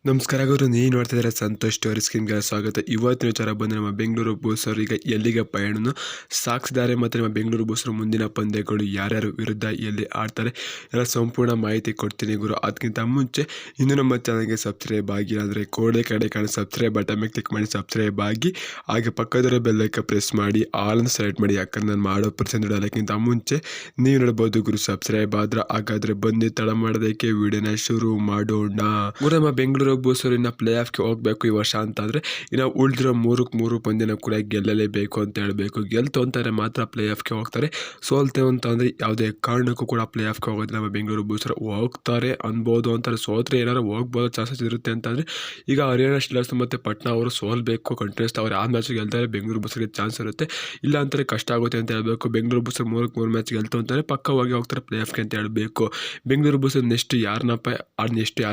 ನಮಸ್ಕಾರ ಗುರು, ನೀವು ನೋಡ್ತಾ ಇದ್ದಾರೆ ಸಂತೋಷ್ ಸ್ಟೋರಿ ಸ್ಕ್ರೀನ್ಗೆ ಸ್ವಾಗತ. ಇವತ್ತಿನ ವಿಚಾರ ಬಂದು ನಮ್ಮ ಬೆಂಗಳೂರು ಬೂಸ್ ಅವರು ಈಗ ಎಲ್ಲಿಗೆ ಪಯಣವನ್ನು ಸಾಗಿಸಿದ್ದಾರೆ ಮತ್ತು ನಮ್ಮ ಬೆಂಗಳೂರು ಬೂಸರು ಮುಂದಿನ ಪಂದ್ಯಗಳು ಯಾರ್ಯಾರು ವಿರುದ್ಧ ಎಲ್ಲಿ ಆಡ್ತಾರೆ ಎಲ್ಲ ಸಂಪೂರ್ಣ ಮಾಹಿತಿ ಕೊಡ್ತೀನಿ ಗುರು. ಅದಕ್ಕಿಂತ ಮುಂಚೆ ಇನ್ನೂ ನಮ್ಮ ಚಾನಲ್ಗೆ ಸಬ್ಸ್ಕ್ರೈಬ್ ಆಗಿಲ್ಲ ಅಂದರೆ ಕಡೆ ಕಾಣೋ ಸಬ್ಸ್ಕ್ರೈಬ್ ಬಟನ್ ಮೇಲೆ ಕ್ಲಿಕ್ ಮಾಡಿ ಸಬ್ಸ್ಕ್ರೈಬ್ ಆಗಿ, ಹಾಗೆ ಪಕ್ಕದಲ್ಲಿರೋ ಬೆಲ್ಲೈಕನ್ ಪ್ರೆಸ್ ಮಾಡಿ ಆಲ್ನ ಸೆಲೆಕ್ಟ್ ಮಾಡಿ. ಯಾಕಂದ್ರೆ ನಾನು ಮಾಡೋ ಪರ್ಸೆಂಟ್ ಅದಕ್ಕಿಂತ ಮುಂಚೆ ನೀವು ನೋಡ್ಬೋದು ಗುರು. ಸಬ್ಸ್ಕ್ರೈಬ್ ಆದ್ರೆ ಹಾಗಾದರೆ ಬಂದು ತಡ ಮಾಡೋದಕ್ಕೆ ವಿಡಿಯೋನ ಶುರು ಮಾಡೋಣ ಗುರು. ನಮ್ಮ ಬೆಂಗಳೂರು ಬೂಸರು ಇನ್ನು ಪ್ಲೇ ಆಫ್ಗೆ ಹೋಗಬೇಕು ಈ ವರ್ಷ ಅಂತಂದರೆ ಇನ್ನು ಉಳಿದಿರೋ 3 ಪಂದ್ಯನ ಕೂಡ ಗೆಲ್ಲಲೇಬೇಕು ಅಂತ ಹೇಳಬೇಕು. ಗೆಲ್ತು ಅಂತಾರೆ ಮಾತ್ರ ಪ್ಲೇ ಆಫ್ಗೆ ಹೋಗ್ತಾರೆ, ಸೋಲ್ತೇವೆ ಅಂತಂದರೆ ಯಾವುದೇ ಕಾರಣಕ್ಕೂ ಕೂಡ ಪ್ಲೇ ಆಫ್ಗೆ ಹೋಗೋದಿಲ್ಲ. ನಮ್ಮ ಬೆಂಗಳೂರು ಬೂಸರು ಹೋಗ್ತಾರೆ ಅನ್ಬೋದು ಅಂತಾರೆ. ಸೋತ್ರೆ ಏನಾದ್ರು ಹೋಗ್ಬೋದು ಚಾನ್ಸಸ್ ಇರುತ್ತೆ ಅಂತಂದರೆ ಈಗ ಹರಿಯಾಣ ಸ್ಟಿಲ್ಲರ್ಸ್ ಮತ್ತು ಪಟ್ನಾ ಅವರು ಸೋಲ್ಬೇಕು ಕಂಟಿನ್ಯೂಸ್. ಅವ್ರು ಆ ಮ್ಯಾಚ್ ಗೆಲ್ತಾರೆ ಬೆಂಗಳೂರು ಬೂಸರಿಗೆ ಚಾನ್ಸ್ ಇರುತ್ತೆ, ಇಲ್ಲ ಅಂತಾರೆ ಕಷ್ಟ ಆಗುತ್ತೆ ಅಂತ ಹೇಳಬೇಕು. ಬೆಂಗಳೂರು ಬೂಸರು 3 ಮ್ಯಾಚ್ ಗೆಲ್ತು ಅಂತಾರೆ ಪಕ್ಕವಾಗಿ ಹೋಗ್ತಾರೆ ಪ್ಲೇ ಆಫ್ಗೆ ಅಂತ ಹೇಳಬೇಕು. ಬೆಂಗಳೂರು ಬೂಸರು ನೆಕ್ಸ್ಟ್ ಯಾರ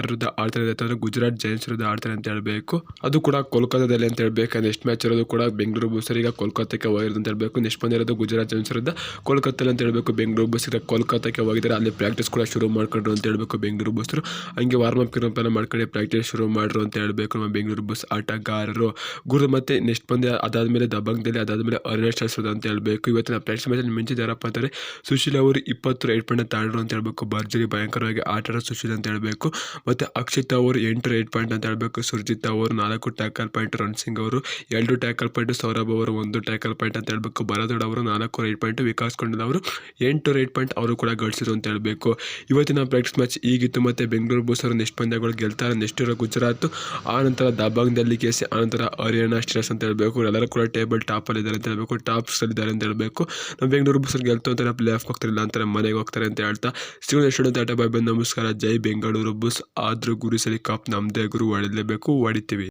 ವಿರುದ್ಧ ಆಡ್ತಾರೆ ಅಂತಂದರೆ ಗುಜರಾತ್ ಜೈನ್ಸ್ ವಿರುದ್ಧ ಆಡ್ತಾರೆ ಅಂತ ಹೇಳಬೇಕು. ಅದು ಕೂಡ ಕೋಲ್ಕತ್ತಾದಲ್ಲಿ ಅಂತ ಹೇಳಬೇಕು. ನೆಕ್ಸ್ಟ್ ಮ್ಯಾಚ್ ಇರೋದು ಕೂಡ ಬೆಂಗಳೂರು ಬೂಸರಿಗೆ ಕೋಲ್ಕತ್ತಾಕ್ಕೆ ಹೋಗಿರೋದು ಅಂತ ಹೇಳಬೇಕು. ನೆಕ್ಸ್ಟ್ ಬಂದು ಇರೋದು ಗುಜರಾತ್ ಜೈನ್ಸ್ ವಿರುದ್ಧ ಕೋಲ್ಕತ್ತಾದಲ್ಲಿ ಅಂತ ಹೇಳಬೇಕು. ಬೆಂಗಳೂರು ಬೂಸರಿಗೆ ಕೋಲ್ಕತ್ತಾಕ್ಕೆ ಹೋಗಿದ್ದಾರೆ, ಅಲ್ಲಿ ಪ್ರಾಕ್ಟೀಸ್ ಕೂಡ ಶುರು ಮಾಡ್ಕೊಂಡ್ರು ಅಂತ ಹೇಳಬೇಕು ಬೆಂಗಳೂರು ಬೂಸರು. ಹಂಗೆ ವಾರ್ಮ್ ಅಪ್ ಎಲ್ಲ ಮಾಡ್ಕೊಂಡು ಪ್ರಾಕ್ಟೀಸ್ ಶುರು ಮಾಡ್ರು ಅಂತ ಹೇಳಬೇಕು ನಮ್ಮ ಬೆಂಗಳೂರು ಬೂಸ್ ಆಟಗಾರರು ಗುರು. ಮತ್ತೆ ನೆಕ್ಸ್ಟ್ ಬಂದು ಅದಾದಮೇಲೆ ದಬಂಗದಲ್ಲಿ, ಅದಾದಮೇಲೆ ಹರಿಯಾಣ ಸ್ಟಿಲ್ಲರ್ಸ್ ಅಂತ ಹೇಳಬೇಕು. ಇವತ್ತಿನ ಪ್ರಾಕ್ಟೀಸ್ ಮ್ಯಾಚಲ್ಲಿ ಮಿಂಚಿದಾರಪ್ಪ ಅಂತಾರೆ ಸುಶೀಲ್ ಅವರು 20 ರೈಟ್ ಪಾಯಿಂಟ್ ತಾಂಡ್ರು ಅಂತ ಹೇಳಬೇಕು. ಭರ್ಜರಿ ಭಯಂಕರವಾಗಿ ಆಟ ಸುಶೀಲ್ ಅಂತ ಹೇಳಬೇಕು. ಮತ್ತು ಅಕ್ಷಿತ್ ಅವರು 8 ರೈಟ್ ಪಾಯಿಂಟ್ ಅಂತ ಹೇಳಬೇಕು. ಸುರ್ಜಿತ್ ಅವರು 4 ಟ್ಯಾಕಲ್ ಪಾಯಿಂಟ್, ರಣ್ ಸಿಂಗ್ ಅವರು 2 ಟ್ಯಾಕಲ್ ಪಾಯಿಂಟ್, ಸೌರಭ್ ಅವರು 1 ಟ್ಯಾಕಲ್ ಪಾಯಿಂಟ್ ಅಂತ ಹೇಳಬೇಕು. ಭರತೋಡ್ ಅವರು 4 ರೈಟ್ ಪಾಯಿಂಟ್, ವಿಕಾಸ್ ಕೊಂಡಲ್ ಅವರು 8 ರೈಟ್ ಪಾಯಿಂಟ್ ಅವರು ಕೂಡ ಗಳಿಸಿದ್ರು ಅಂತ ಹೇಳಬೇಕು. ಇವತ್ತಿನ ಪ್ರಾಕ್ಟೀಸ್ ಮ್ಯಾಚ್ ಈಗಿತ್ತು. ಮತ್ತು ಬೆಂಗಳೂರು ಬೂಸರು ನೆಕ್ಸ್ಟ್ ಪಂದ್ಯಗಳು ಗೆಲ್ತಾರೆ. ನೆಕ್ಸ್ಟ್ ಇರೋ ಗುಜರಾತ್, ಆನಂತರ ದಬಾಂಗ್ದಲ್ಲಿ ಕೇಸಿ, ಆನಂತರ ಹರಿಯಾಣ ಸ್ಟಿಲ್ಲರ್ಸ್ ಅಂತ ಹೇಳಬೇಕು. ಎಲ್ಲರೂ ಕೂಡ ಟೇಬಲ್ ಟಾಪಲ್ಲಿ ಇದ್ದಾರೆ ಅಂತ ಹೇಳಬೇಕು, ಟಾಪ್ಸ್ ಇದ್ದಾರೆ ಅಂತ ಹೇಳಬೇಕು. ನಮ್ಮ ಬೆಂಗಳೂರು ಬೂಸರು ಗೆಲ್ತು ಅಂತಾರೆ ಪ್ಲೇ ಆಫ್ ಹೋಗ್ತಾರಿಲ್ಲ ಅಂತಾರೆ ಮನೆಗೆ ಹೋಗ್ತಾರೆ ಅಂತ ಹೇಳ್ತಾ ಸಿಗೋದು ಆಟ. ಬಾಯ್, ನಮಸ್ಕಾರ, ಜೈ ಬೆಂಗಳೂರು ಬೂಸ್. ಆದ್ರೂ ಗುರು ಸರಿ ಕಪ್ ನಮ್ಮದೇ ಗುರು, ಹೊಡಿಲೇಬೇಕು, ಹೊಡಿತೀವಿ.